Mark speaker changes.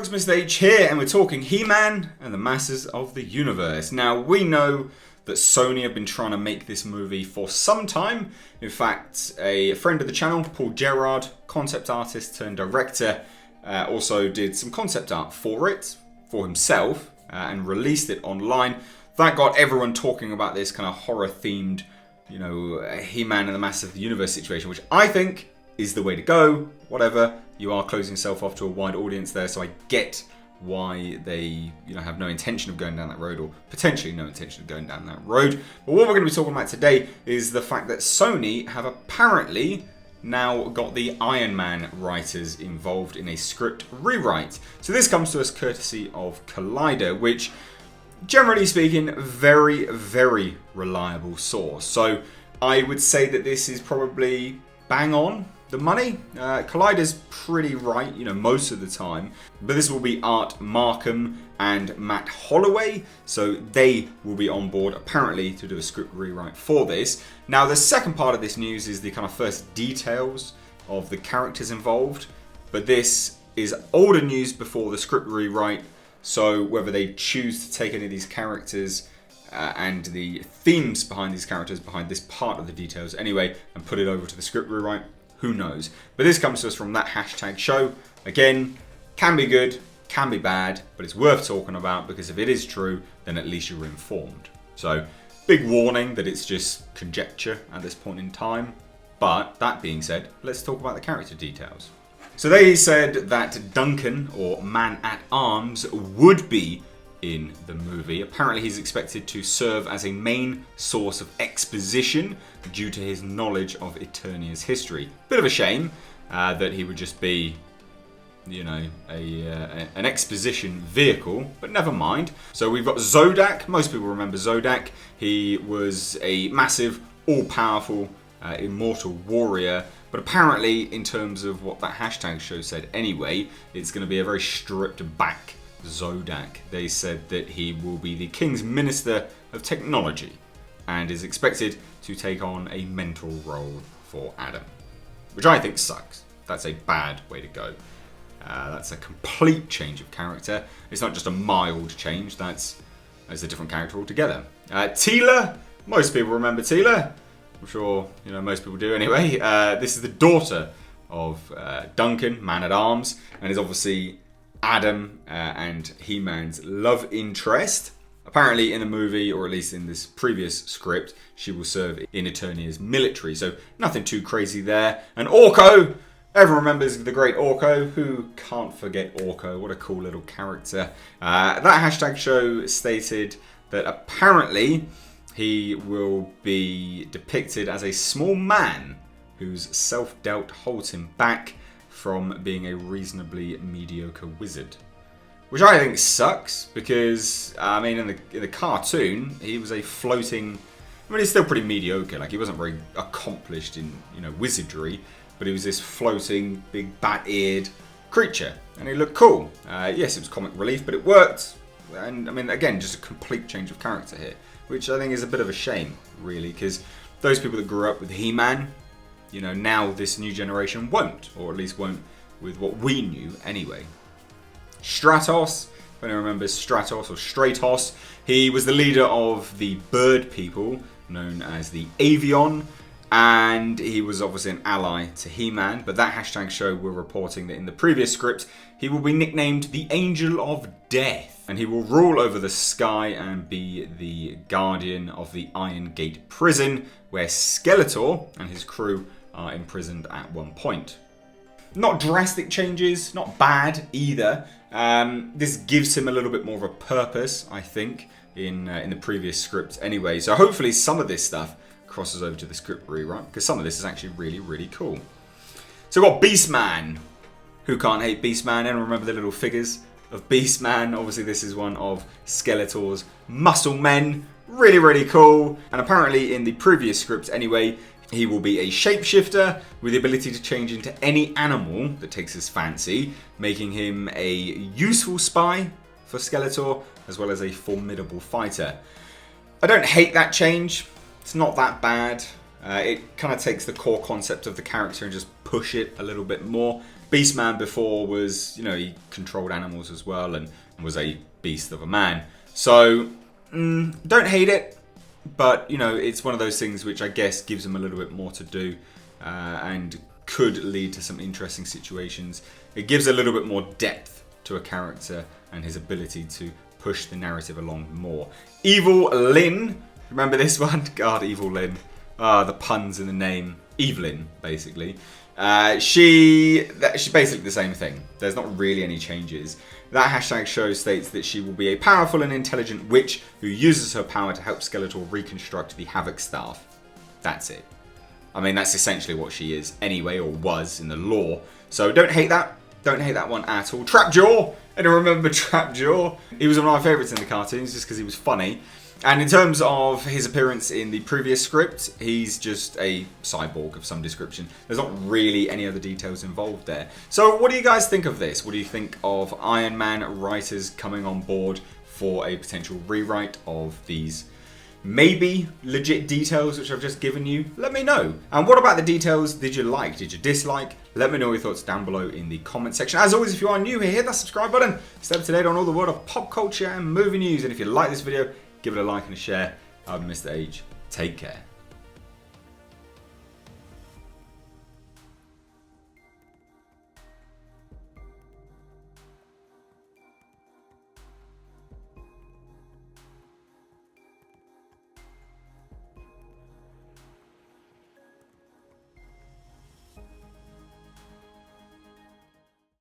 Speaker 1: folks, Mr. H here, and we're talking He-Man and the Masters of the Universe. Now, we know that Sony have been trying to make this movie for some time. In fact, a friend of the channel, Paul Gerard, concept artist turned director, also did some concept art for it, for himself, and released it online. That got everyone talking about this kind of horror-themed, you know, He-Man and the Masters of the Universe situation, which I think is the way to go. Whatever, you are closing yourself off to a wide audience there, so I get why they, have no intention of going down that road, or potentially no intention of going down that road. But what we're going to be talking about today is the fact that Sony have apparently now got the Iron Man writers involved in a script rewrite. So this comes to us courtesy of Collider, which, generally speaking, very, very reliable source. So I would say that this is probably bang on the money. Collider's pretty right, most of the time. But this will be Art Markham and Matt Holloway, so they will be on board apparently to do a script rewrite for this. Now, the second part of this news is the kind of first details of the characters involved. But this is older news before the script rewrite, so whether they choose to take any of these characters and the themes behind these characters, behind this part of the details anyway, and put it over to the script rewrite, who knows? But this comes to us from that hashtag show. Again, can be good, can be bad, but it's worth talking about because if it is true, then at least you're informed. So, big warning that it's just conjecture at this point in time. But that being said, let's talk about the character details. So they said that Duncan, or Man-at-Arms, would be in the movie. Apparently he's expected to serve as a main source of exposition due to his knowledge of Eternia's history. Bit of a shame that he would just be, an exposition vehicle, but never mind. So we've got Zodac. Most people remember Zodac. He was a massive, all-powerful, immortal warrior. But apparently, in terms of what that hashtag show said anyway, it's going to be a very stripped back Zodac. They said that he will be the King's Minister of Technology and is expected to take on a mentor role for Adam, which I think sucks. That's a bad way to go. That's a complete change of character. It's not just a mild change, that's a different character altogether. Teela, most people remember Teela. I'm sure most people do anyway. This is the daughter of Duncan, Man-at-Arms, and is obviously Adam and He-Man's love interest. Apparently in the movie, or at least in this previous script, she will serve in Eternia's military, so nothing too crazy there. And Orko, everyone remembers the great Orko. Who can't forget Orko? What a cool little character. That hashtag show stated that apparently he will be depicted as a small man whose self-doubt holds him back from being a reasonably mediocre wizard. Which I think sucks because, in the cartoon, he was a floating... he's still pretty mediocre. Like, he wasn't very accomplished in, wizardry, but he was this floating, big, bat-eared creature. And he looked cool. Yes, it was comic relief, but it worked. And, again, just a complete change of character here, which I think is a bit of a shame, really, because those people that grew up with He-Man, now this new generation won't, or at least won't with what we knew anyway. Stratos, if anyone remembers Stratos or Stratos, he was the leader of the bird people known as the Avion, and he was obviously an ally to He-Man, but that hashtag show were reporting that in the previous script, he will be nicknamed the Angel of Death, and he will rule over the sky and be the guardian of the Iron Gate prison, where Skeletor and his crew are imprisoned at one point. Not drastic changes, not bad either. This gives him a little bit more of a purpose, I think, in the previous script anyway. So hopefully some of this stuff crosses over to the script rewrite, because some of this is actually really, really cool. So we've got Beastman. Who can't hate Beastman? And remember the little figures of Beastman? Obviously this is one of Skeletor's muscle men. Really, really cool. And apparently in the previous script anyway, he will be a shapeshifter with the ability to change into any animal that takes his fancy, making him a useful spy for Skeletor, as well as a formidable fighter. I don't hate that change. It's not that bad. It kind of takes the core concept of the character and just push it a little bit more. Beastman before was, you know, he controlled animals as well and was a beast of a man. So, don't hate it, but, you know, it's one of those things which I guess gives him a little bit more to do and could lead to some interesting situations. It gives a little bit more depth to a character and his ability to push the narrative along more. Evil Lynn, remember this one? God, Evil Lynn. The puns in the name. Evelyn, basically. She's basically the same thing. There's not really any changes. That hashtag show states that she will be a powerful and intelligent witch who uses her power to help Skeletor reconstruct the Havoc Staff. That's it. I mean, that's essentially what she is anyway, or was in the lore. So don't hate that. Don't hate that one at all. Trapjaw! Anyone remember Trapjaw? He was one of my favourites in the cartoons just because he was funny. And in terms of his appearance in the previous script, he's just a cyborg of some description. There's not really any other details involved there. So what do you guys think of this? What do you think of Iron Man writers coming on board for a potential rewrite of these maybe legit details which I've just given you? Let me know. And what about the details did you like? Did you dislike? Let me know your thoughts down below in the comment section. As always, if you are new here, hit that subscribe button. Stay up to date on all the world of pop culture and movie news. And if you like this video, give it a like and a share. I'm Mr. H. Take care.